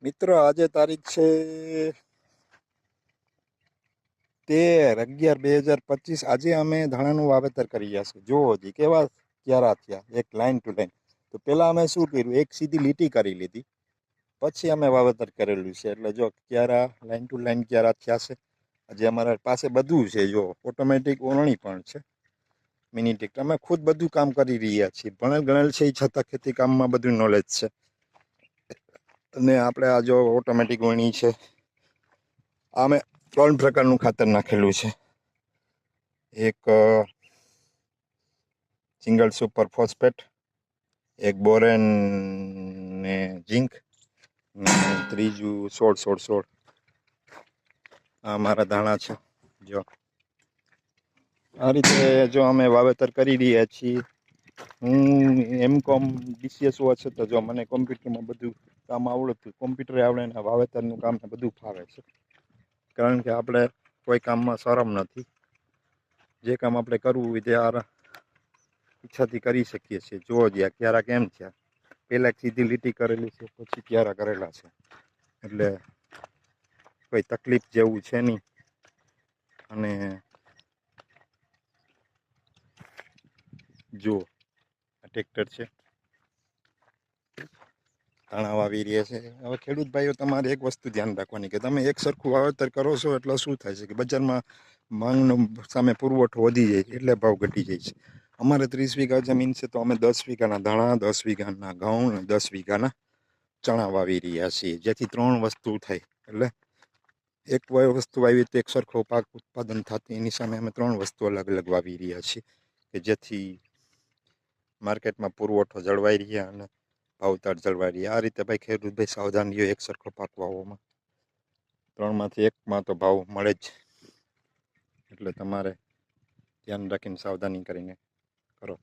મિત્રો આજે તારીખ છે 13/11/2025। આજે અમે ધાણાનું વાવેતર કરી રહ્યા છીએ। જુઓ હજી કેવા ક્યારા થયા, એક લાઈન ટુ લાઈન। તો પહેલાં અમે શું કર્યું, એક સીધી લીટી કરી લીધી, પછી અમે વાવેતર કરેલું છે। એટલે જો ક્યારા લાઈન ટુ લાઈન ક્યારા થયા છે। આજે અમારા પાસે બધું છે, જો ઓટોમેટિક ઓરણી પણ છે, મિની ટ્રેક્ટર। અમે ખુદ બધું કામ કરી રહ્યા છીએ, ભણેલ ગણેલ છે એ છતાં ખેતી કામમાં બધું નોલેજ છે। અને આપણે આ જો ઓટોમેટિક વણી છે, આ મેં 3 પ્રકારનું ખાતર નાખેલું છે। એક સિંગલ સુપર ફોસ્ફેટ, એક બોરેન ને ઝીંક, ને ત્રીજું 16-16-16। આ મારા ધાણા છે। જો આ રીતે જો અમે વાવેતર કરી રહ્યા છીએ। હું M.Com BCS હોવા છતાં જો મને કોમ્પ્યુટરમાં બધું કામ આવડતું, કોમ્પ્યુટર આવડે ને વાવેતરનું કામ બધું ફાવે છે। કારણ કે આપણે કોઈ કામમાં શરમ નથી, જે કામ આપણે કરવું હોય તે ઈચ્છાથી કરી શકીએ છીએ। જુઓ જ આ ક્યારા કેમ થયા, પહેલાં સીધી લીટી કરેલી છે, પછી ક્યારા કરેલા છે, એટલે કોઈ તકલીફ જેવું છે નહીં। અને જુઓ આ ટ્રેક્ટર છે, ધાણા વાવી રહ્યા છે। હવે ખેડૂત ભાઈઓ, તમારે એક વસ્તુ ધ્યાન રાખવાની કે તમે એક સરખું વાવેતર કરો છો એટલે શું થાય છે કે બજારમાં માંગનો સામે પુરવઠો વધી જાય છે, એટલે ભાવ ઘટી જાય છે। અમારે 30 વીઘા જમીન છે, તો અમે 10 વીઘાના ધાણા, 10 વીઘાના ઘઉં અને 10 વીઘાના ચણા વાવી રહ્યા છીએ, જેથી 3 વસ્તુ થાય। એટલે એક વસ્તુ વાવી તો એક સરખો પાક ઉત્પાદન થતી, એની સામે અમે 3 વસ્તુ અલગ અલગ વાવી રહ્યા છીએ, કે જેથી માર્કેટમાં પુરવઠો જળવાઈ રહ્યા અને ભાવતાળ જળવાઈ રહ્યા। આ રીતે ભાઈ ખેડૂત ભાઈ સાવધાન રહ્યો એક સરખો પાક વાવવામાં, 3માંથી 1માં તો ભાવ મળે જ। એટલે તમારે ધ્યાન રાખીને સાવધાની કરીને કરો।